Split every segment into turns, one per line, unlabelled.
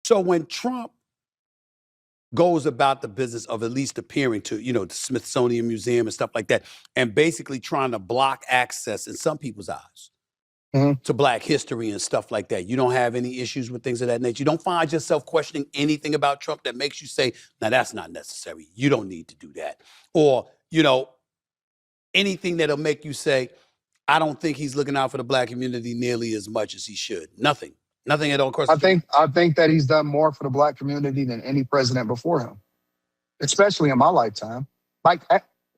So when Trump goes about the business of at least appearing to, the Smithsonian Museum and stuff like that, and basically trying to block access in some people's eyes to Black history and stuff like that. You don't have any issues with things of that nature. You don't find yourself questioning anything about Trump that makes you say, now that's not necessary. You don't need to do that. Or, anything that'll make you say, I don't think he's looking out for the Black community nearly as much as he should. Nothing at all. Of course,
I think that he's done more for the Black community than any president before him, especially in my lifetime. Like,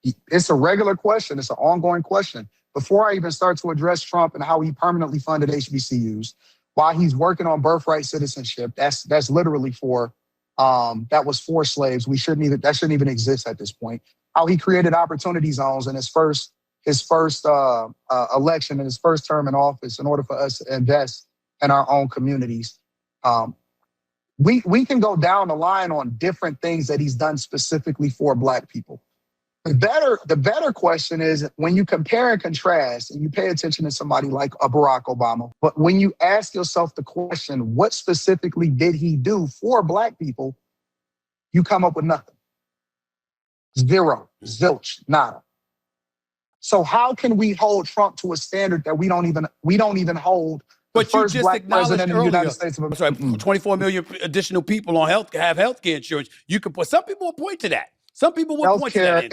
it's a regular question. It's an ongoing question. Before I even start to address Trump and how he permanently funded HBCUs, while he's working on birthright citizenship, that's literally that was for slaves. That shouldn't even exist at this point. How he created opportunity zones in his first election, in his first term in office, in order for us to invest in our own communities. We can go down the line on different things that he's done specifically for Black people. The better question is when you compare and contrast and you pay attention to somebody like a Barack Obama, but when you ask yourself the question, what specifically did he do for Black people, you come up with nothing. Zero, zilch, nada. So how can we hold Trump to a standard that we don't even hold the first Black president in the United States of America?
Sorry, 24 million additional people on have healthcare insurance. You can put some people will point to that. Some people will point to that.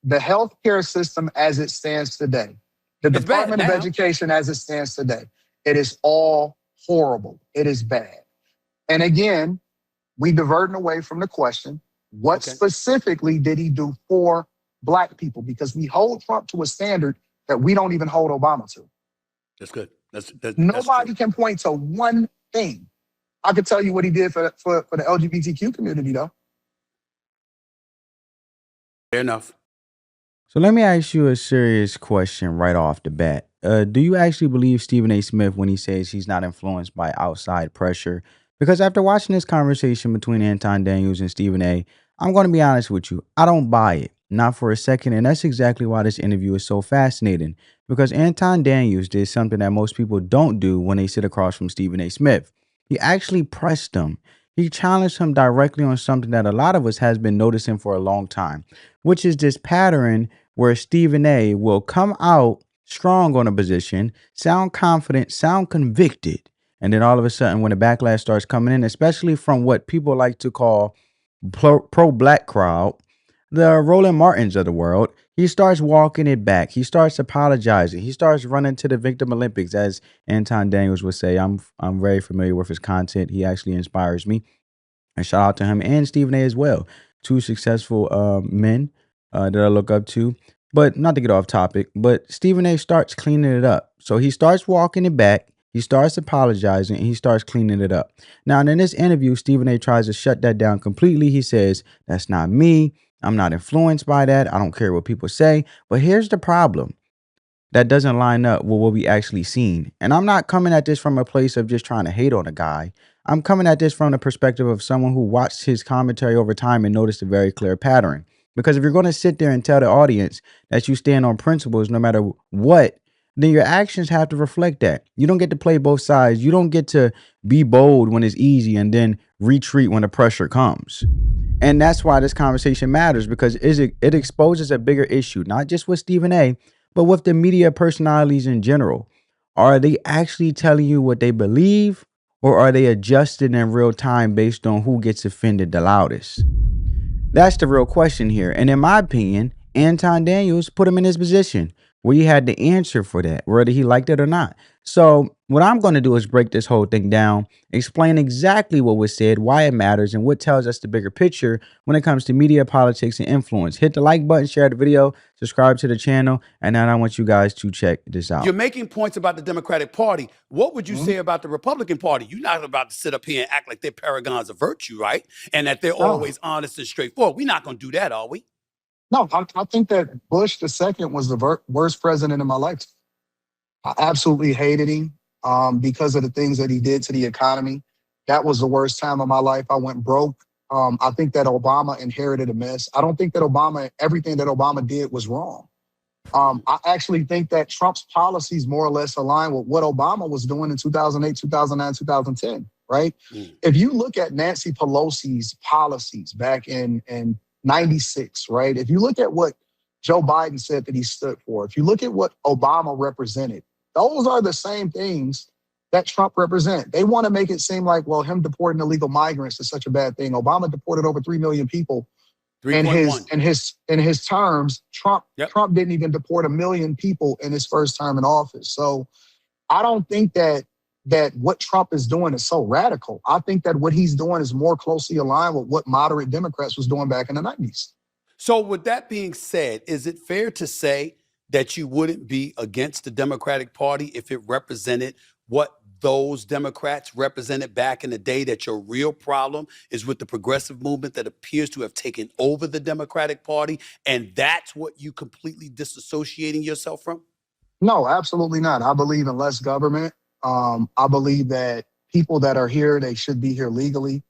The healthcare system as it stands today, the Department of Education as it stands today, it is all horrible. It is bad. And again, we diverting away from the question, what specifically did he do for Black people? Because we hold Trump to a standard that we don't even hold Obama to.
That's good.
Nobody can point to one thing. I could tell you what he did for the LGBTQ community, though.
Fair enough.
So let me ask you a serious question right off the bat. Do you actually believe Stephen A. Smith when he says he's not influenced by outside pressure? Because after watching this conversation between Anton Daniels and Stephen A., I'm going to be honest with you. I don't buy it. Not for a second. And that's exactly why this interview is so fascinating. Because Anton Daniels did something that most people don't do when they sit across from Stephen A. Smith. He actually pressed him. He challenged him directly on something that a lot of us has been noticing for a long time, which is this pattern where Stephen A. will come out strong on a position, sound confident, sound convicted. And then all of a sudden, when the backlash starts coming in, especially from what people like to call pro-Black crowd, the Roland Martins of the world, he starts walking it back. He starts apologizing. He starts running to the Victim Olympics, as Anton Daniels would say. I'm very familiar with his content. He actually inspires me. And shout out to him and Stephen A. as well. Two successful men that I look up to. But not to get off topic, but Stephen A. starts cleaning it up. So he starts walking it back. He starts apologizing and he starts cleaning it up. Now, in this interview, Stephen A. tries to shut that down completely. He says, that's not me. I'm not influenced by that. I don't care what people say. But here's the problem. That doesn't line up with what we actually seen. And I'm not coming at this from a place of just trying to hate on a guy. I'm coming at this from the perspective of someone who watched his commentary over time and noticed a very clear pattern. Because if you're going to sit there and tell the audience that you stand on principles no matter what, then your actions have to reflect that. You don't get to play both sides. You don't get to be bold when it's easy and then retreat when the pressure comes. And that's why this conversation matters, because it exposes a bigger issue, not just with Stephen A., but with the media personalities in general. Are they actually telling you what they believe, or are they adjusting in real time based on who gets offended the loudest? That's the real question here. And in my opinion, Anton Daniels put him in his position where he had the answer for that, whether he liked it or not. So what I'm going to do is break this whole thing down, explain exactly what was said, why it matters, and what tells us the bigger picture when it comes to media, politics, and influence. Hit the like button, share the video, subscribe to the channel, and now I want you guys to check this out.
You're making points about the Democratic Party. What would you say about the Republican Party? You're not about to sit up here and act like they're paragons of virtue, right? And that they're always honest and straightforward. We're not going to do that, are we?
No, I think that Bush II was the worst president in my lifetime. I absolutely hated him because of the things that he did to the economy. That was the worst time of my life. I went broke. I think that Obama inherited a mess. I don't think that everything that Obama did was wrong. I actually think that Trump's policies more or less align with what Obama was doing in 2008, 2009, 2010, right?
Mm.
If you look at Nancy Pelosi's policies back in 96, right? If you look at what Joe Biden said that he stood for, if you look at what Obama represented, those are the same things that Trump represent. They want to make it seem like, well, him deporting illegal migrants is such a bad thing. Obama deported over 3 million people in
3.1.
his terms. Trump
Yep.
didn't even deport 1 million people in his first term in office. So I don't think that what Trump is doing is so radical. I think that what he's doing is more closely aligned with what moderate Democrats was doing back in the 90s.
So with that being said, is it fair to say that you wouldn't be against the Democratic Party if it represented what those Democrats represented back in the day, that your real problem is with the progressive movement that appears to have taken over the Democratic Party, and that's what you completely disassociating yourself from?
No, absolutely not. I believe in less government. I believe that people that are here, they should be here legally.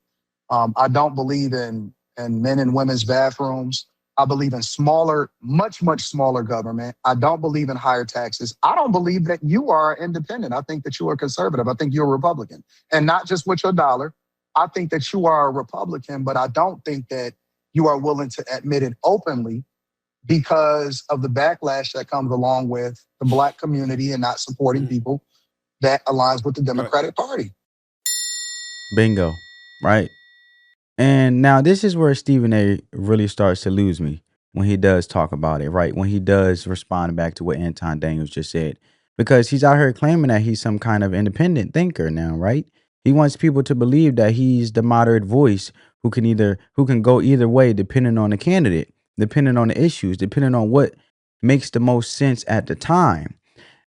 I don't believe in men and women's bathrooms. I believe in smaller, much smaller government. I don't believe in higher taxes. I don't believe that you are independent. I think that you are conservative. I think you're a Republican. And not just with your dollar. I think that you are a Republican, but I don't think that you are willing to admit it openly because of the backlash that comes along with the Black community and not supporting people that aligns with the Democratic Party.
Bingo. Right. And now this is where Stephen A really starts to lose me when he does talk about it, right? When he does respond back to what Anton Daniels just said, because he's out here claiming that he's some kind of independent thinker now, right? He wants people to believe that he's the moderate voice who can go either way depending on the candidate, depending on the issues, depending on what makes the most sense at the time.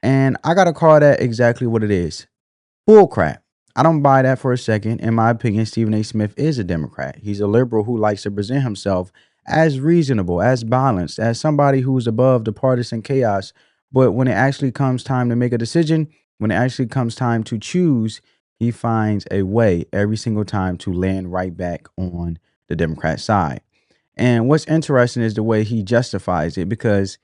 And I got to call that exactly what it is. Bull crap. I don't buy that for a second. In my opinion, Stephen A. Smith is a Democrat. He's a liberal who likes to present himself as reasonable, as balanced, as somebody who's above the partisan chaos. But when it actually comes time to make a decision, when it actually comes time to choose, he finds a way every single time to land right back on the Democrat side. And what's interesting is the way he justifies it, because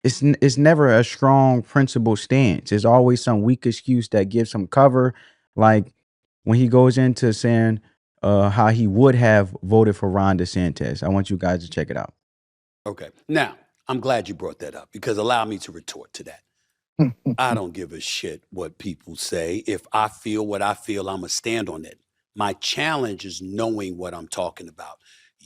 it's never a strong principle stance. It's always some weak excuse that gives him cover. Like when he goes into saying how he would have voted for Ron DeSantis. I want you guys to check it out.
Okay. Now, I'm glad you brought that up, because allow me to retort to that. I don't give a shit what people say. If I feel what I feel, I'm going to stand on it. My challenge is knowing what I'm talking about.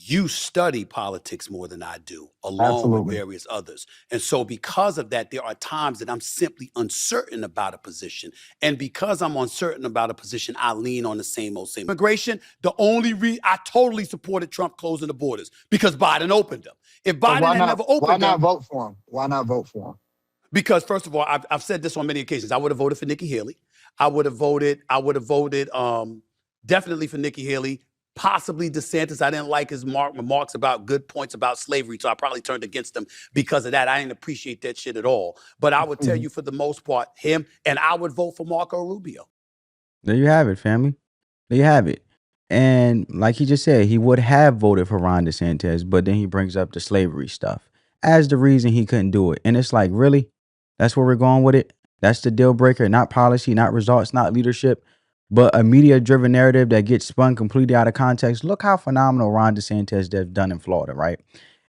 You study politics more than I do, along with
Absolutely.
various others. And so because of that, there are times that I'm simply uncertain about a position. And because I'm uncertain about a position, I lean on the same old same. Immigration, the only I totally supported Trump closing the borders because Biden opened them. If
So
Biden had never opened
why not
them,
vote for him? Why not vote for him?
because first of all, I've said this on many occasions. I would have voted for Nikki Haley. I would have voted definitely for Nikki Haley, possibly DeSantis. I didn't like his remarks about good points about slavery, so I probably turned against him because of that. I didn't appreciate that shit at all. But I would tell you, for the most part, him, and I would vote for Marco Rubio.
There you have it, family. There you have it. And like he just said, he would have voted for Ron DeSantis, but then he brings up the slavery stuff as the reason he couldn't do it. And it's like, really? That's where we're going with it? That's the deal breaker, not policy, not results, not leadership, but a media-driven narrative that gets spun completely out of context. Look how phenomenal Ron DeSantis has done in Florida, right?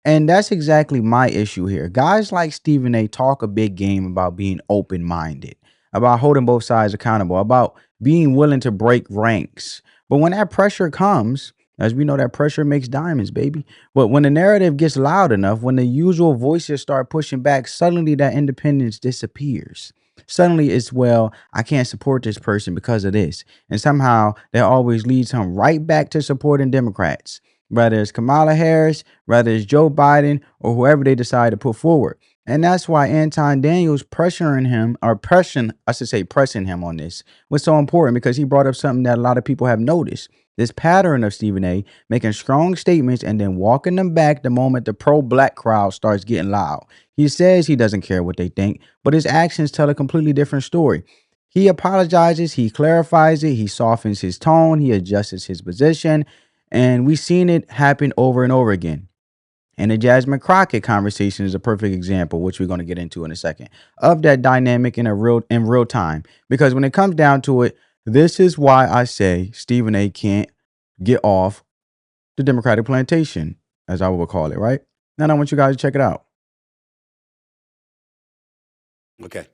And that's exactly my issue here. Guys like Stephen A talk a big game about being open-minded, about holding both sides accountable, about being willing to break ranks. But when that pressure comes, as we know, that pressure makes diamonds, baby. But when the narrative gets loud enough, when the usual voices start pushing back, suddenly that independence disappears. Suddenly it's, well, I can't support this person because of this. And somehow that always leads him right back to supporting Democrats, whether it's Kamala Harris, whether it's Joe Biden, or whoever they decide to put forward. And that's why Anton Daniels pressing him on this was so important, because he brought up something that a lot of people have noticed. This pattern of Stephen A making strong statements and then walking them back the moment the pro-black crowd starts getting loud. He says he doesn't care what they think, but his actions tell a completely different story. He apologizes, he clarifies it, he softens his tone, he adjusts his position, and we've seen it happen over and over again. And the Jasmine Crockett conversation is a perfect example, which we're going to get into in a second, of that dynamic in real time. Because when it comes down to it, This is why I say Stephen A. can't get off the Democratic plantation, as I would call it, right? Now I want you guys to check it out.
Okay.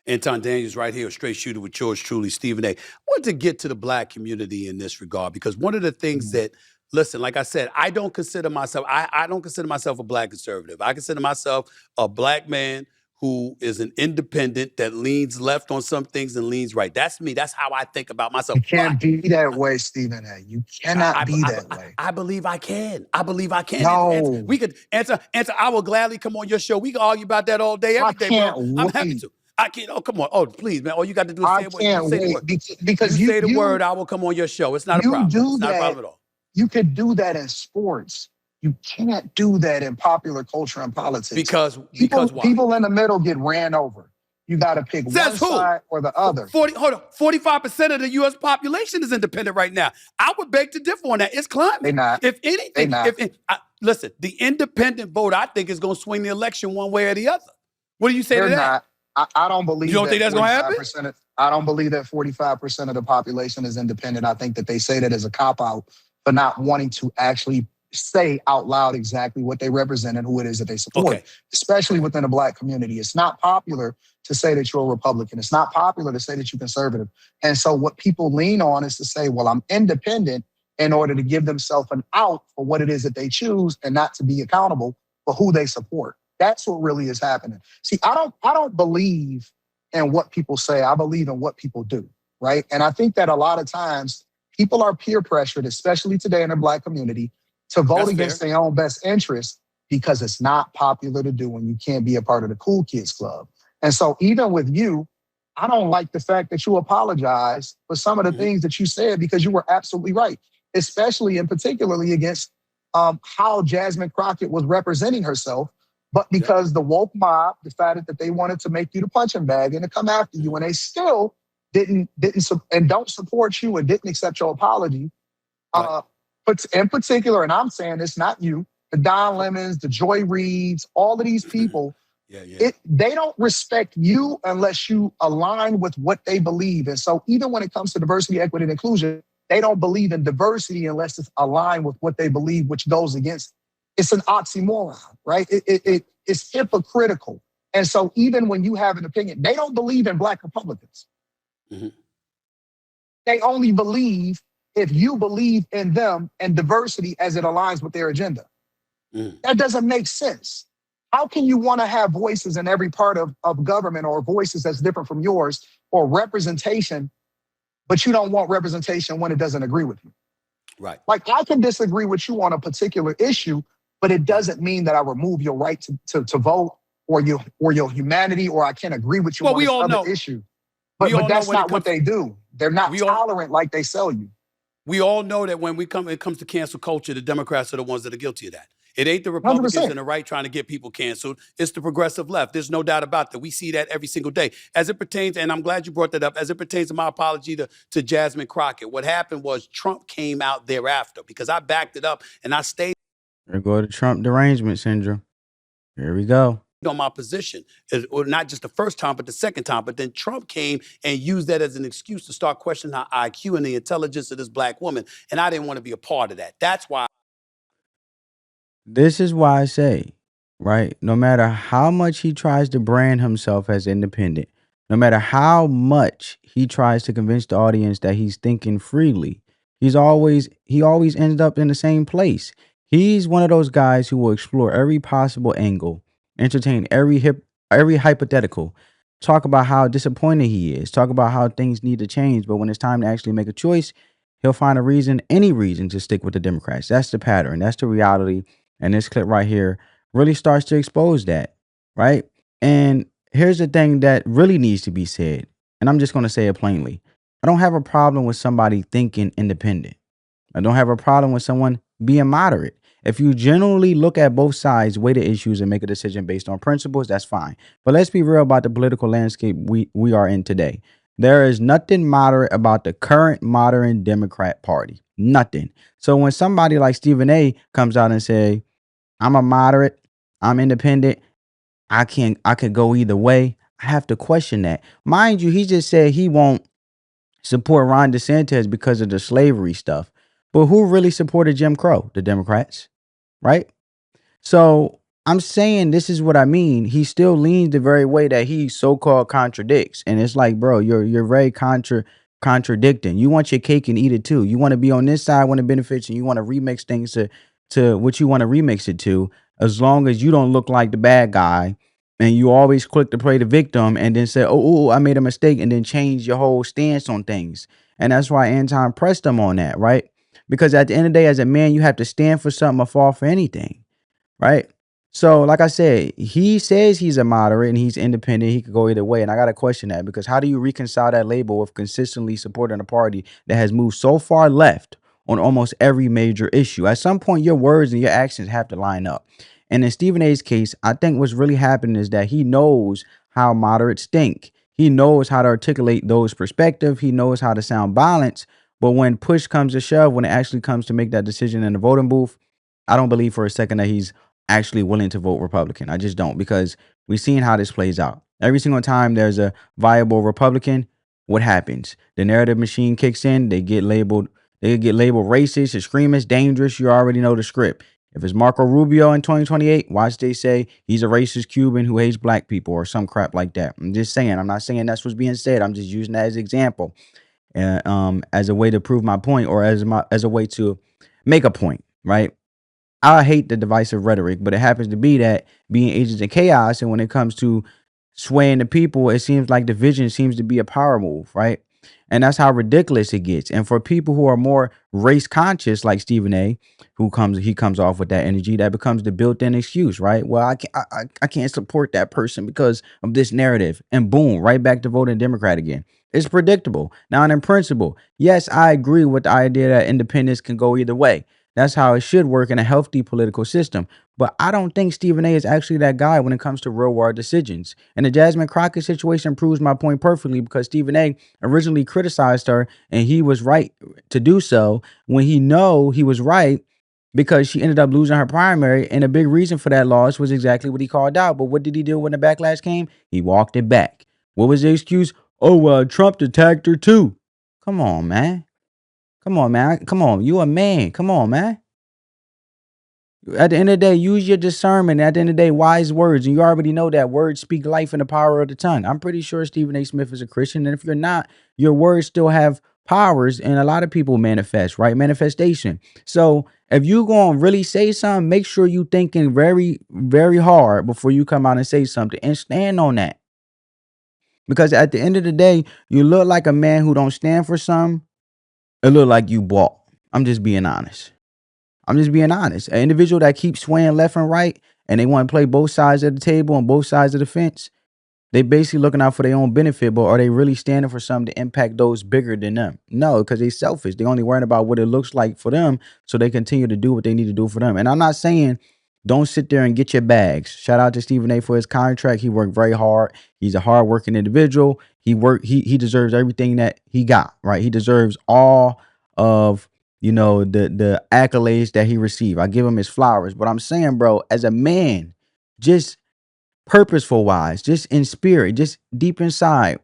Anton Daniels right here, a straight shooter with yours truly, Stephen A. I want to get to the black community in this regard because one of the things that, listen, like I said, I don't consider myself a black conservative. I consider myself a black man who is an independent that leans left on some things and leans right. That's me. That's how I think about myself.
You can't be that way, Stephen A. You cannot be that way.
I believe I can. I believe I can.
No.
We could answer. I will gladly come on your show. We can argue about that all day, every day, bro. I'm happy to. I can't. Oh, come on. Oh, please, man. All you got to do is say what you say the word.
Because
you say the word, I will come on your show. It's not a problem. It's not a problem at all.
You could do that in sports. You can't do that in popular culture and politics.
Because why?
People in the middle get ran over. You got to pick one side or the other.
45% of the U.S. population is independent right now. I would beg to differ on that. It's climbing.
They not.
If anything, listen, the independent vote, I think, is going to swing the election one way or the other. What do you say to that?
Not. I don't believe.
You don't think that's going to happen?
I don't believe that 45% of the population is independent. I think that they say that as a cop-out for not wanting to actually say out loud exactly what they represent and who it is that they support, especially within the black community. It's not popular to say that you're a Republican. It's not popular to say that you're conservative. And so what people lean on is to say, well, I'm independent in order to give themselves an out for what it is that they choose and not to be accountable for who they support. That's what really is happening. See, I don't believe in what people say. I believe in what people do, right? And I think that a lot of times people are peer pressured, especially today in the black community, to vote against their own best interest because it's not popular to do and you can't be a part of the cool kids club. And so even with you, I don't like the fact that you apologize for some of the things that you said because you were absolutely right, especially and particularly against how Jasmine Crockett was representing herself. But because the woke mob decided that they wanted to make you the punching bag and to come after you, and they still didn't and don't support you and didn't accept your apology. But in particular, and I'm saying it's not you, the Don Lemons, the Joy Reids, all of these people, they don't respect you unless you align with what they believe. And so even when it comes to diversity, equity, and inclusion, they don't believe in diversity unless it's aligned with what they believe, which goes against. It's an oxymoron, right? It's hypocritical. And so even when you have an opinion, they don't believe in black Republicans. They only believe if you believe in them and diversity as it aligns with their agenda. That doesn't make sense. How can you want to have voices in every part of government or voices that's different from yours or representation, but you don't want representation when it doesn't agree with you?
Right.
Like I can disagree with you on a particular issue, but it doesn't mean that I remove your right to vote or your humanity, or I can't agree with you on this other issue. But that's not what they do. They're not tolerant like they sell you.
We all know that when it comes to cancel culture, the Democrats are the ones that are guilty of that. It ain't the Republicans
100%.
and the right trying to get people canceled. It's the progressive left. There's no doubt about that. We see that every single day. As it pertains, and I'm glad you brought that up, as it pertains to my apology to Jasmine Crockett, what happened was Trump came out thereafter because I backed it up and I stayed.
There go the Trump derangement syndrome. Here we go.
On my position, or not just the first time, but the second time. But then Trump came and used that as an excuse to start questioning our IQ and the intelligence of this black woman. And I didn't want to be a part of that. That's why.
This is why I say, right, no matter how much he tries to brand himself as independent, no matter how much he tries to convince the audience that he's thinking freely, he always ends up in the same place. He's one of those guys who will explore every possible angle, entertain every hypothetical, talk about how disappointed he is, talk about how things need to change, but when it's time to actually make a choice, he'll find any reason to stick with the Democrats. That's the pattern. That's the reality. And this clip right here really starts to expose that, right? And here's the thing that really needs to be said, and I'm just going to say it plainly. I don't have a problem with somebody thinking independent. I don't have a problem with someone being moderate. If you generally look at both sides, weigh the issues, and make a decision based on principles, that's fine. But let's be real about the political landscape we are in today. There is nothing moderate about the current modern Democrat Party. Nothing. So when somebody like Stephen A. comes out and say, I'm a moderate, I'm independent, I could go either way, I have to question that. Mind you, he just said he won't support Ron DeSantis because of the slavery stuff. But who really supported Jim Crow? The Democrats, right? So I'm saying this is what I mean. He still leans the very way that he so-called contradicts. And it's like, bro, you're very contradicting. You want your cake and eat it too. You want to be on this side when it benefits, and you want to remix things to what you want to remix it to, as long as you don't look like the bad guy and you always click to play the victim and then say, oh, I made a mistake, and then change your whole stance on things. And that's why Anton pressed him on that, right? Because at the end of the day, as a man, you have to stand for something or fall for anything. Right. So, like I said, he says he's a moderate and he's independent. He could go either way. And I got to question that, because how do you reconcile that label with consistently supporting a party that has moved so far left on almost every major issue? At some point, your words and your actions have to line up. And in Stephen A's case, I think what's really happening is that he knows how moderates think. He knows how to articulate those perspectives. He knows how to sound balanced. But when push comes to shove, when it actually comes to make that decision in the voting booth, I don't believe for a second that he's actually willing to vote Republican. I just don't, because we've seen how this plays out. Every single time there's a viable Republican, what happens? The narrative machine kicks in. They get labeled racist, extremist, dangerous. You already know the script. If it's Marco Rubio in 2028, watch they say he's a racist Cuban who hates black people or some crap like that. I'm just saying. I'm not saying that's what's being said. I'm just using that as an example, as a way to prove my point, or as a way to make a point, right? I hate the divisive rhetoric, but it happens to be that being agents of chaos, and when it comes to swaying the people, it seems like division seems to be a power move, right? And that's how ridiculous it gets. And for people who are more race conscious, like Stephen A, he comes off with that energy, that becomes the built-in excuse, right? Well, I can't support that person because of this narrative, and boom, right back to voting Democrat again. It's predictable. Now, and in principle, yes, I agree with the idea that independence can go either way. That's how it should work in a healthy political system. But I don't think Stephen A is actually that guy when it comes to real world decisions. And the Jasmine Crockett situation proves my point perfectly, because Stephen A originally criticized her, and he was right to do so when he was right, because she ended up losing her primary. And a big reason for that loss was exactly what he called out. But what did he do when the backlash came? He walked it back. What was the excuse? Oh, Trump attacked her too. Come on, man. Come on, man. Come on. You a man. Come on, man. At the end of the day, use your discernment. At the end of the day, wise words. And you already know that words speak life and the power of the tongue. I'm pretty sure Stephen A. Smith is a Christian. And if you're not, your words still have powers. And a lot of people manifest, right? Manifestation. So if you going to really say something, make sure you thinking very, very hard before you come out and say something, and stand on that. Because at the end of the day, you look like a man who don't stand for something. It look like you bought. I'm just being honest. An individual that keeps swaying left and right, and they want to play both sides of the table and both sides of the fence, they basically looking out for their own benefit. But are they really standing for something to impact those bigger than them? No, because they selfish. They only worrying about what it looks like for them, so they continue to do what they need to do for them. And I'm not saying don't sit there and get your bags. Shout out to Stephen A for his contract. He worked very hard. He's a hardworking individual. He deserves everything that he got, right? He deserves all of the accolades that he received. I give him his flowers. But I'm saying, bro, as a man, just purposeful wise, just in spirit, just deep inside,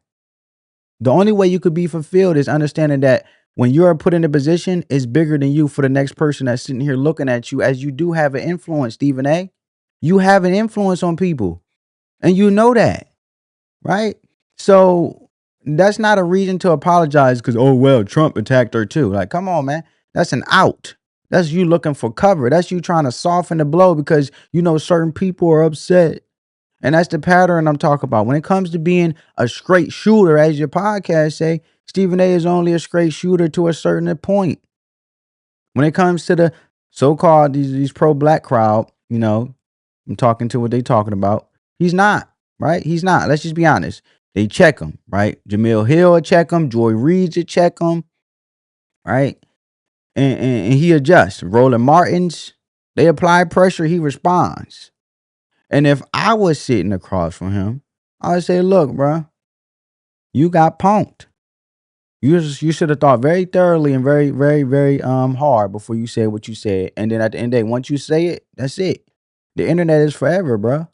the only way you could be fulfilled is understanding that when you are put in a position, it's bigger than you for the next person that's sitting here looking at you, as you do have an influence, Stephen A. You have an influence on people, and you know that, right? So that's not a reason to apologize because, oh, well, Trump attacked her too. Like, come on, man. That's an out. That's you looking for cover. That's you trying to soften the blow because certain people are upset. And that's the pattern I'm talking about. When it comes to being a straight shooter, as your podcast say, Stephen A is only a straight shooter to a certain point. When it comes to the so-called these pro-black crowd, I'm talking to what they talking about. He's not, right? He's not. Let's just be honest. They check him, right? Jamil Hill will check him. Joy Reid will check him, right? And he adjusts. Roland Martins, they apply pressure. He responds. And if I was sitting across from him, I would say, look, bro, you got punked. You should have thought very thoroughly and very, very, very hard before you said what you said. And then at the end of the day, once you say it, that's it. The internet is forever, bro.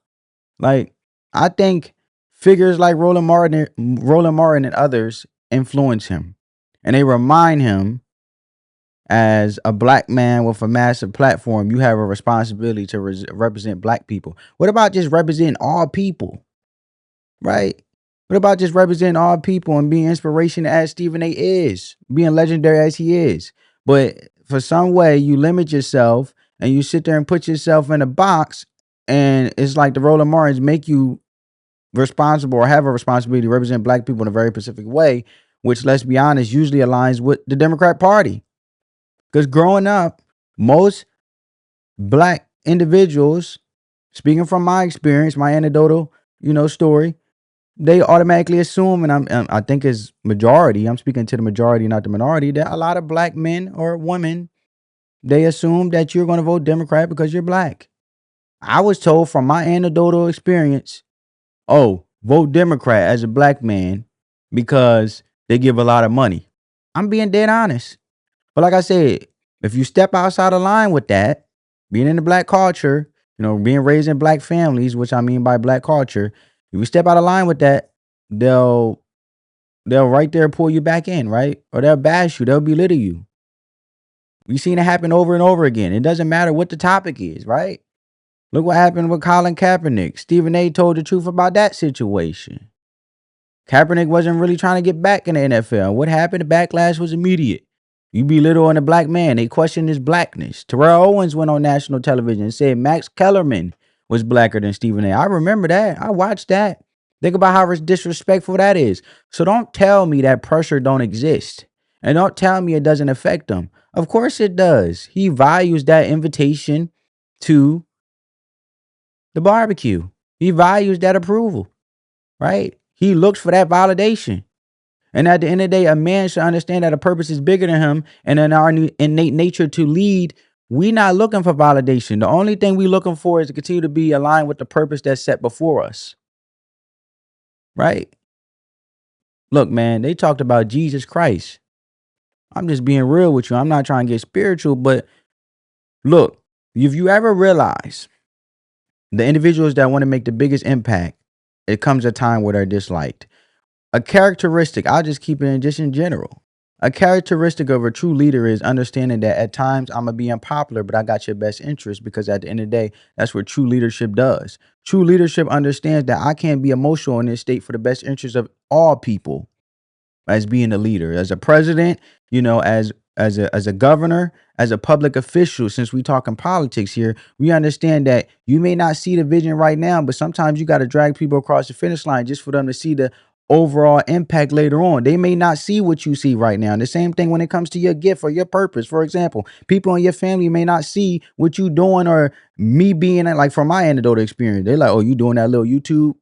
Like, I think figures like Roland Martin and others influence him. And they remind him, as a black man with a massive platform, you have a responsibility to represent black people. What about just representing all people, right? What about just representing all people and being inspiration as Stephen A. is, being legendary as he is? But for some way, you limit yourself and you sit there and put yourself in a box, and it's like the Roland Martins make you responsible or have a responsibility to represent black people in a very specific way, which, let's be honest, usually aligns with the Democrat Party. Because growing up, most black individuals, speaking from my experience, my anecdotal, story, they automatically assume, and I think it's majority, I'm speaking to the majority, not the minority, that a lot of black men or women, they assume that you're going to vote Democrat because you're black. I was told from my anecdotal experience, oh, vote Democrat as a black man because they give a lot of money. I'm being dead honest. But like I said, if you step outside of line with that, being in the black culture, being raised in black families, which I mean by black culture, if you step out of line with that, they'll right there pull you back in, right? Or they'll bash you, they'll belittle you. We've seen it happen over and over again. It doesn't matter what the topic is, right? Look what happened with Colin Kaepernick. Stephen A. told the truth about that situation. Kaepernick wasn't really trying to get back in the NFL. What happened? The backlash was immediate. You belittling a black man. They questioned his blackness. Terrell Owens went on national television and said Max Kellerman was blacker than Stephen A. I remember that. I watched that. Think about how disrespectful that is. So don't tell me that pressure don't exist. And don't tell me it doesn't affect him. Of course it does. He values that invitation to the barbecue. He values that approval, right? He looks for that validation. And at the end of the day, a man should understand that a purpose is bigger than him. And in our innate nature to lead, we not looking for validation. The only thing we looking for is to continue to be aligned with the purpose that's set before us. Right? Look, man, they talked about Jesus Christ. I'm just being real with you. I'm not trying to get spiritual, but look, if you ever realize the individuals that want to make the biggest impact, it comes a time where they're disliked. A characteristic, I'll just keep it in just in general. A characteristic of a true leader is understanding that at times I'm going to be unpopular, but I got your best interest, because at the end of the day, that's what true leadership does. True leadership understands that I can't be emotional in this state for the best interest of all people. As being a leader, as a president, as a governor, as a public official, since we talking politics here, we understand that you may not see the vision right now, but sometimes you got to drag people across the finish line just for them to see the overall impact later on. They may not see what you see right now. And the same thing when it comes to your gift or your purpose. For example, people in your family may not see what you doing, or me being like, from my anecdotal experience, they're like, oh, you doing that little YouTube?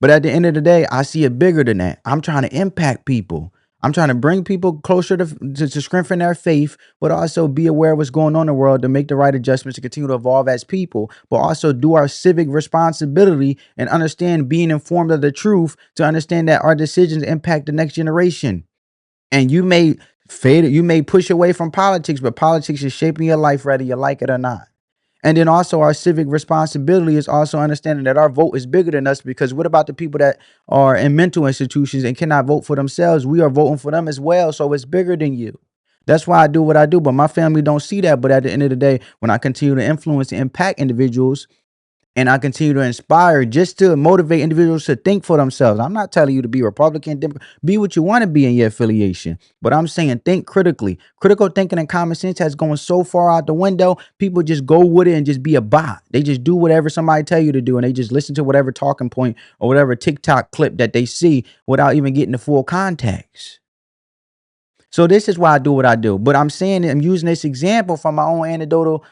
But at the end of the day, I see it bigger than that. I'm trying to impact people. I'm trying to bring people closer to strengthen their faith, but also be aware of what's going on in the world, to make the right adjustments, to continue to evolve as people, but also do our civic responsibility and understand being informed of the truth, to understand that our decisions impact the next generation. And you may you may push away from politics, but politics is shaping your life whether you like it or not. And then also our civic responsibility is also understanding that our vote is bigger than us, because what about the people that are in mental institutions and cannot vote for themselves? We are voting for them as well. So it's bigger than you. That's why I do what I do. But my family don't see that. But at the end of the day, when I continue to influence and impact individuals, and I continue to inspire just to motivate individuals to think for themselves. I'm not telling you to be Republican, be what you want to be in your affiliation. But I'm saying think critically. Critical thinking and common sense has gone so far out the window. People just go with it and just be a bot. They just do whatever somebody tell you to do, and they just listen to whatever talking point or whatever TikTok clip that they see without even getting the full context. So this is why I do what I do. But I'm saying I'm using this example from my own anecdotal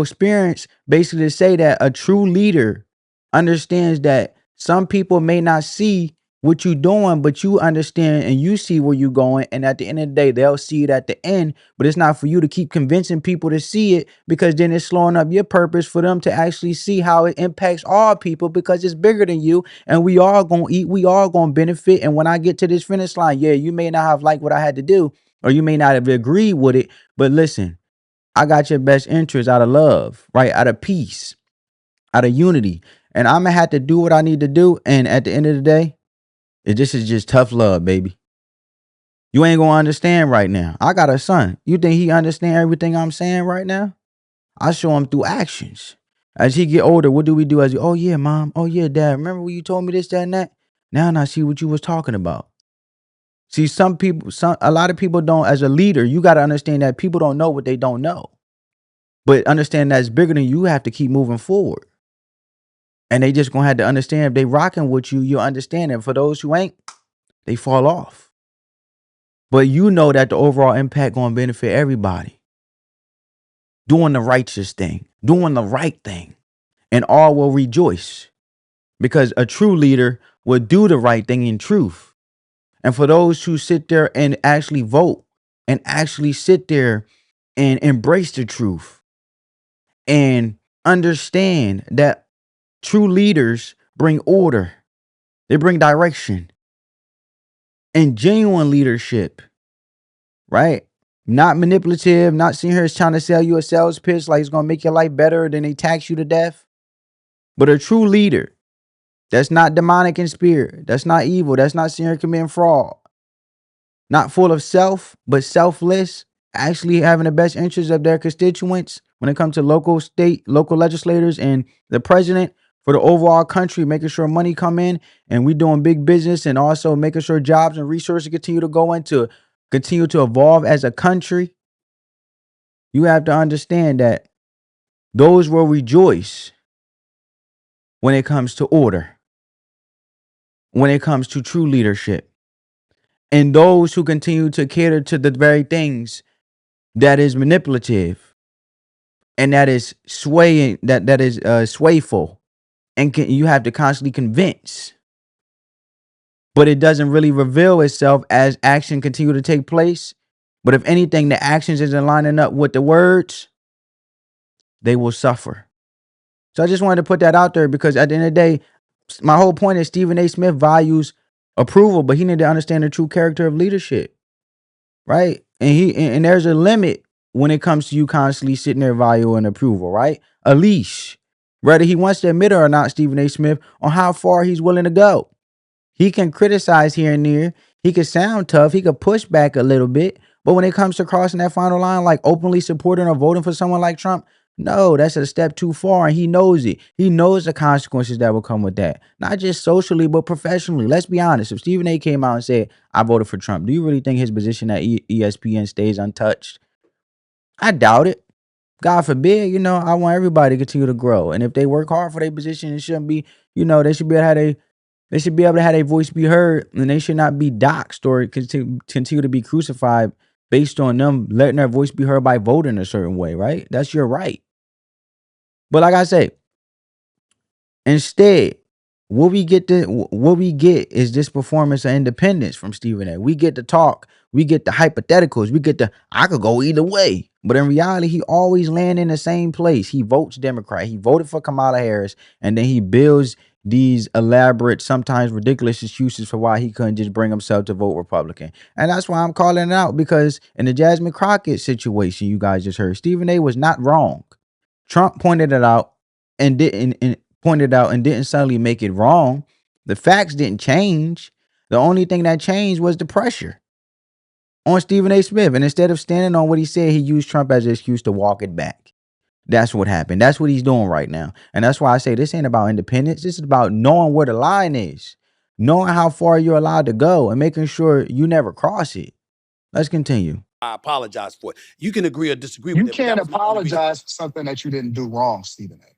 experience, basically to say that a true leader understands that some people may not see what you're doing, but you understand and you see where you're going. And at the end of the day, they'll see it at the end, but it's not for you to keep convincing people to see it, because then it's slowing up your purpose for them to actually see how it impacts all people, because it's bigger than you. And we all gonna eat, we all gonna benefit. And when I get to this finish line, yeah, you may not have liked what I had to do, or you may not have agreed with it, but listen, I got your best interest out of love, right? Out of peace, out of unity. And I'm going to have to do what I need to do. And at the end of the day, This is just tough love, baby. You ain't gonna understand right now. I got a son. You think he understand everything I'm saying right now? I show him through actions. As he get older, what do we do? Oh yeah, mom. Oh yeah, dad. Remember when you told me this, that, and that? Now I see what you was talking about. See, a lot of people don't. As a leader, you got to understand that people don't know what they don't know. But understand that's bigger than you. Have to keep moving forward. And they just gonna have to understand if they rocking with you, you'll understand. And for those who ain't, they fall off. But you know that the overall impact gonna benefit everybody. Doing the righteous thing, doing the right thing, and all will rejoice. Because a true leader will do the right thing in truth. And for those who sit there and actually vote and actually sit there and embrace the truth and understand that true leaders bring order, they bring direction and genuine leadership, right? Not manipulative, not sitting here trying to sell you a sales pitch like it's going to make your life better, then they tax you to death. But a true leader that's not demonic in spirit, that's not evil, that's not sitting here committing fraud, not full of self, but selfless, actually having the best interests of their constituents when it comes to local, state, local legislators and the president for the overall country, making sure money come in and we doing big business and also making sure jobs and resources continue to go into, continue to evolve as a country. You have to understand that those will rejoice when it comes to order, when it comes to true leadership. And those who continue to cater to the very things that is manipulative and that is swaying, that is swayful, and you have to constantly convince, but it doesn't really reveal itself as action continue to take place. But if anything, the actions isn't lining up with the words, they will suffer. So I just wanted to put that out there because at the end of the day, my whole point is Stephen A. Smith values approval, but he need to understand the true character of leadership, right? And there's a limit when it comes to you constantly sitting there valuing approval, right? A leash, whether he wants to admit it or not, Stephen A. Smith, on how far he's willing to go. He can criticize here and there. He could sound tough. He could push back a little bit. But when it comes to crossing that final line, like openly supporting or voting for someone like Trump, no, that's a step too far. And he knows it. He knows the consequences that will come with that. Not just socially, but professionally. Let's be honest. If Stephen A. came out and said, I voted for Trump, do you really think his position at ESPN stays untouched? I doubt it. God forbid, I want everybody to continue to grow. And if they work hard for their position, it shouldn't be, they should be able to have they should be able to have their voice be heard, and they should not be doxxed or continue to be crucified based on them letting their voice be heard by voting a certain way, right? That's your right. But like I say, instead, what we get is this performance of independence from Stephen A. We get to talk, we get the hypotheticals, we get the I could go either way. But in reality, he always land in the same place. He votes Democrat. He voted for Kamala Harris, and then he builds these elaborate, sometimes ridiculous excuses for why he couldn't just bring himself to vote Republican. And that's why I'm calling it out, because in the Jasmine Crockett situation you guys just heard, Stephen A. was not wrong. Trump pointed it out and didn't suddenly make it wrong. The facts didn't change. The only thing that changed was the pressure on Stephen A. Smith. And instead of standing on what he said, he used Trump as an excuse to walk it back. That's what happened. That's what he's doing right now. And that's why I say this ain't about independence. This is about knowing where the line is, knowing how far you're allowed to go, and making sure you never cross it. Let's continue.
I apologize for it. You can agree or disagree
You
with it.
can't apologize for something that you didn't do wrong, Stephen A.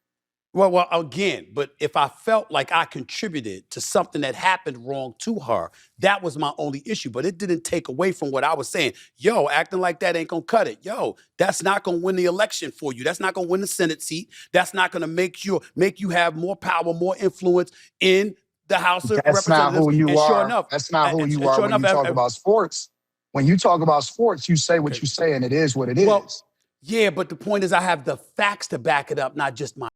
Well, again, but if I felt like I contributed to something that happened wrong to her, that was my only issue. But it didn't take away from what I was saying. Yo, acting like that ain't gonna cut it. Yo, that's not gonna win the election for you. That's not gonna win the Senate seat. That's not gonna make you have more power, more influence in the House of
That's not
Representatives.
who you
and
are.
Sure enough,
That's not who you are
sure
when
enough,
you talk about sports. When you talk about sports, you say what you say, and it is what it is.
Yeah, but the point is I have the facts to back it up, not just my.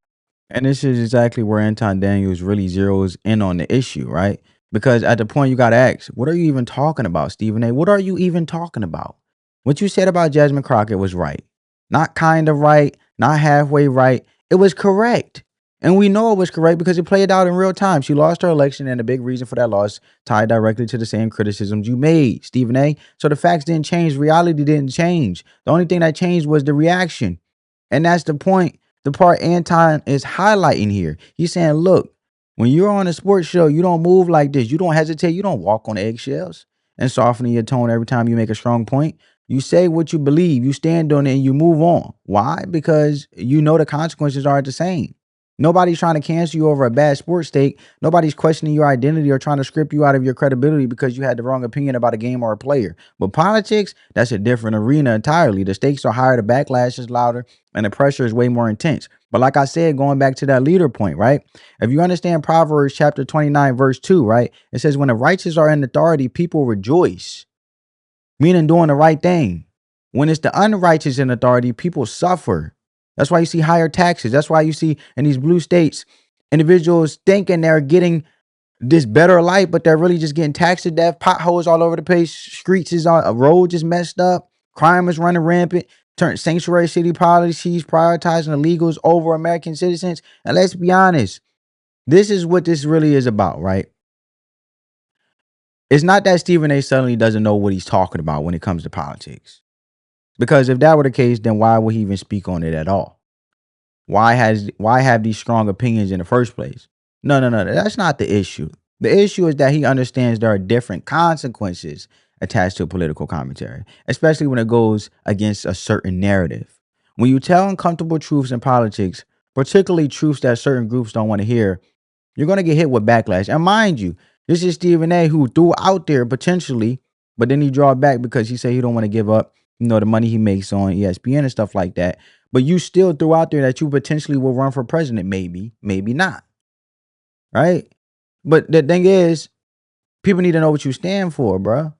And this is exactly where Anton Daniels really zeroes in on the issue, right? Because at the point you got to ask, what are you even talking about, Stephen A? What are you even talking about? What you said about Jasmine Crockett was right. Not kind of right, not halfway right. It was correct. And we know it was correct because it played out in real time. She lost her election, and a big reason for that loss tied directly to the same criticisms you made, Stephen A. So the facts didn't change. Reality didn't change. The only thing that changed was the reaction. And that's the point. The part Anton is highlighting here. He's saying, look, when you're on a sports show, you don't move like this. You don't hesitate. You don't walk on eggshells and softening your tone every time you make a strong point. You say what you believe, you stand on it, and you move on. Why? Because you know the consequences are the same. Nobody's trying to cancel you over a bad sports take. Nobody's questioning your identity or trying to strip you out of your credibility because you had the wrong opinion about a game or a player. But politics, that's a different arena entirely. The stakes are higher, the backlash is louder, and the pressure is way more intense. But like I said, going back to that leader point, right? If you understand Proverbs chapter 29, verse 2, right? It says, when the righteous are in authority, people rejoice, meaning doing the right thing. When it's the unrighteous in authority, people suffer. That's why you see higher taxes. That's why you see in these blue states, individuals thinking they're getting this better life, but they're really just getting taxed to death. Potholes all over the place. Streets is on, roads is messed up. Crime is running rampant. Sanctuary city policies prioritizing illegals over American citizens. And let's be honest, this is what this really is about, right? It's not that Stephen A. suddenly doesn't know what he's talking about when it comes to politics. Because if that were the case, then why would he even speak on it at all? Why have these strong opinions in the first place? No. That's not the issue. The issue is that he understands there are different consequences attached to political commentary, especially when it goes against a certain narrative. When you tell uncomfortable truths in politics, particularly truths that certain groups don't want to hear, you're going to get hit with backlash. And mind you, this is Stephen A. who threw out there potentially, but then he draw back because he said he don't want to give up, the money he makes on ESPN and stuff like that. But you still threw out there that you potentially will run for president. Maybe not. Right? But the thing is, people need to know what you stand for, bro.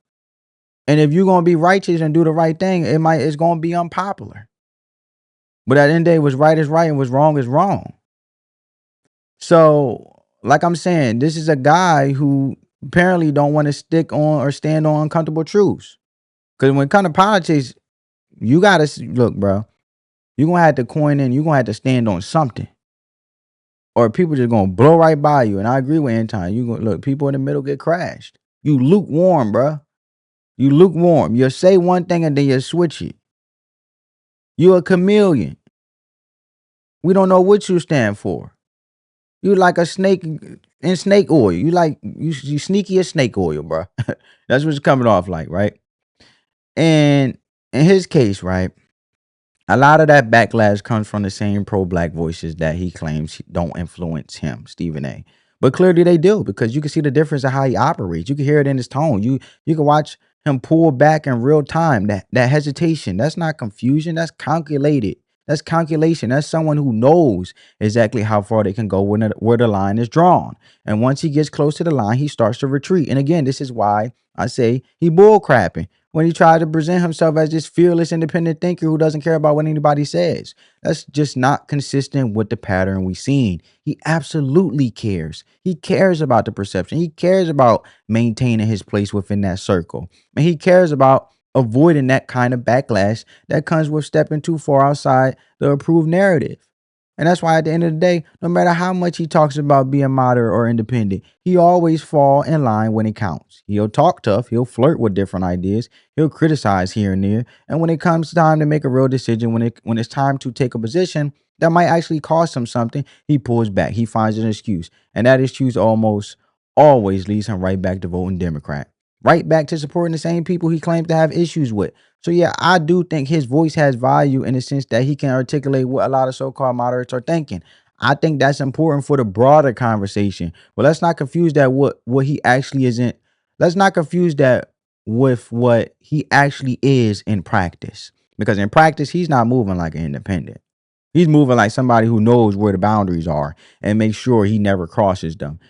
And if you're going to be righteous and do the right thing, it's going to be unpopular. But at the end of the day, what's right is right and what's wrong is wrong. So, like I'm saying, this is a guy who apparently don't want to stick on or stand on uncomfortable truths. Because when it comes to politics, you got to look, bro. You're going to have to coin in. You're going to have to stand on something. Or people just going to blow right by you. And I agree with Anton. You going look, people in the middle get crashed. You lukewarm, bro. You lukewarm. You'll say one thing and then you switch it. You a chameleon. We don't know what you stand for. You like a snake in snake oil. You sneaky as snake oil, bro. That's what's coming off like, right? And in his case, right, a lot of that backlash comes from the same pro-black voices that he claims don't influence him, Stephen A. But clearly they do, because you can see the difference of how he operates. You can hear it in his tone. You can watch him pull back in real time. That hesitation, that's not confusion. That's calculated. That's calculation. That's someone who knows exactly how far they can go where the line is drawn. And once he gets close to the line, he starts to retreat. And again, this is why I say he bullcrapping when he tried to present himself as this fearless, independent thinker who doesn't care about what anybody says. That's just not consistent with the pattern we've seen. He absolutely cares. He cares about the perception. He cares about maintaining his place within that circle. And he cares about avoiding that kind of backlash that comes with stepping too far outside the approved narrative. And that's why at the end of the day, no matter how much he talks about being moderate or independent, he always fall in line when it counts. He'll talk tough. He'll flirt with different ideas. He'll criticize here and there. And when it comes time to make a real decision, when it's time to take a position that might actually cost him something, he pulls back. He finds an excuse. And that excuse almost always leads him right back to voting Democrat. Right back to supporting the same people he claims to have issues with. So yeah, I do think his voice has value in the sense that he can articulate what a lot of so-called moderates are thinking. I think that's important for the broader conversation. But let's not confuse that what he actually isn't. Let's not confuse that with what he actually is in practice. Because in practice, he's not moving like an independent. He's moving like somebody who knows where the boundaries are and makes sure he never crosses them.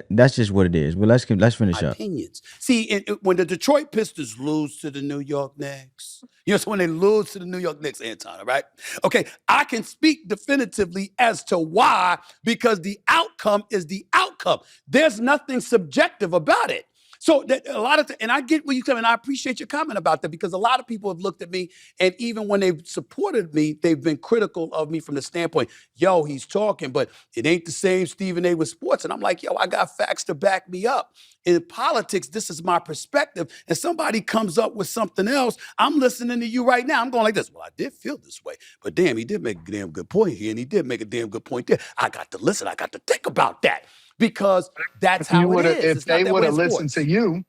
That's just what it is. But let's finish up.
Opinions. See, when the Detroit Pistons lose to the New York Knicks, so when they lose to the New York Knicks, Anton, right? Okay, I can speak definitively as to why, because the outcome is the outcome. There's nothing subjective about it. So that a lot of, and I get what you come, and I appreciate your comment about that, because a lot of people have looked at me, and even when they've supported me, they've been critical of me from the standpoint, yo, he's talking, but it ain't the same Stephen A. with sports. And I'm like, yo, I got facts to back me up. In politics, this is my perspective. And somebody comes up with something else, I'm listening to you right now. I'm going like this. Well, I did feel this way, but damn, he did make a damn good point here, and he did make a damn good point there. I got to listen. I got to think about that. Because that's
If you
how it
would have,
is.
if
It's not
they
that
would
way
have
in
listened
sports.
to you,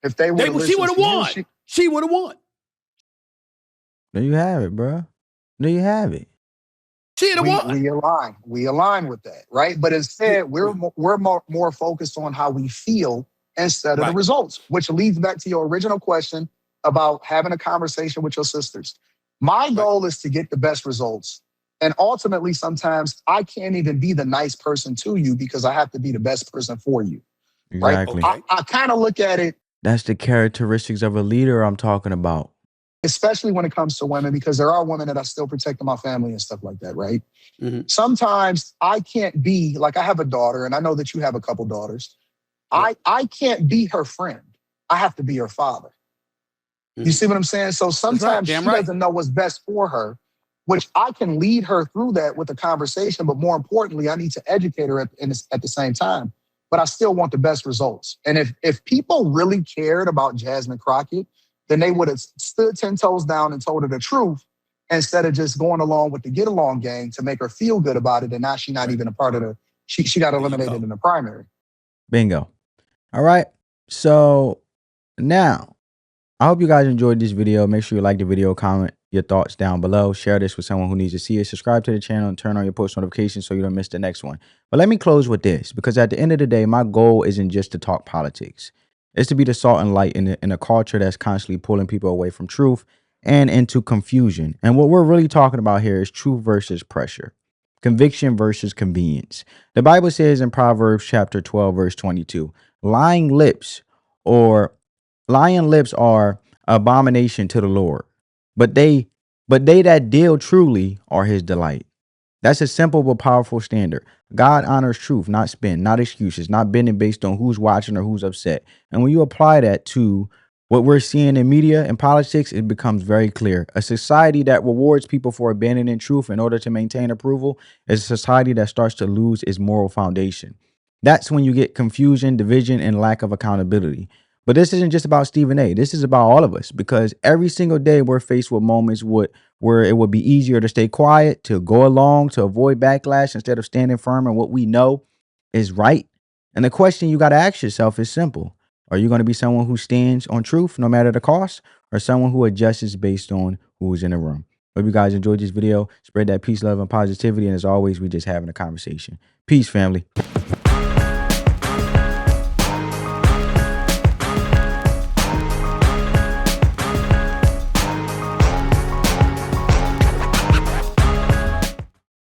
if they would have
She would
listened
have
to you,
won. She would have won.
There you have it, bro. There you have it.
She'd have won.
we align with that, right? But instead, we're more focused on how we feel instead of the
Right.
results, which leads back to your original question about having a conversation with your sisters. My goal is to get the best results. And ultimately, sometimes I can't even be the nice person to you because I have to be the best person for you.
Exactly.
Right? I kind of look at it,
That's the characteristics of a leader I'm talking about.
especially when it comes to women, because there are women that are still protecting my family and stuff like that, right?
Mhm.
Sometimes I can't be, like I have a daughter, and I know that you have a couple daughters.
Yeah.
I can't be her friend. I have to be her father. You
Mhm.
see what I'm saying? So sometimes
Damn
she
right.
doesn't know what's best for her, which I can lead her through that with a conversation. But more importantly, I need to educate her at the same time. But I still want the best results. And if people really cared about Jasmine Crockett, then they would have stood 10 toes down and told her the truth instead of just going along with the get along gang to make her feel good about it. And now she's not
Right.
even a part of she got eliminated in the primary.
Bingo. All right. So now, I hope you guys enjoyed this video. Make sure you like the video, comment your thoughts down below. Share this with someone who needs to see it. Subscribe to the channel and turn on your post notifications so you don't miss the next one. But let me close with this, because at the end of the day, my goal isn't just to talk politics. It's to be the salt and light in a culture that's constantly pulling people away from truth and into confusion. And what we're really talking about here is truth versus pressure, conviction versus convenience. The Bible says in Proverbs chapter 12, verse 22, lying lips are abomination to the Lord, but they that deal truly are his delight. That's a simple but powerful standard. God honors truth, not spin, not excuses, not bending based on who's watching or who's upset. And when you apply that to what we're seeing in media and politics, it becomes very clear. A society that rewards people for abandoning truth in order to maintain approval is a society that starts to lose its moral foundation. That's when you get confusion, division, and lack of accountability. But this isn't just about Stephen A. This is about all of us, because every single day we're faced with moments where it would be easier to stay quiet, to go along, to avoid backlash instead of standing firm in what we know is right. And the question you got to ask yourself is simple. Are you going to be someone who stands on truth no matter the cost, or someone who adjusts based on who's in the room? Hope you guys enjoyed this video. Spread that peace, love, and positivity. And as always, we just having a conversation. Peace, family.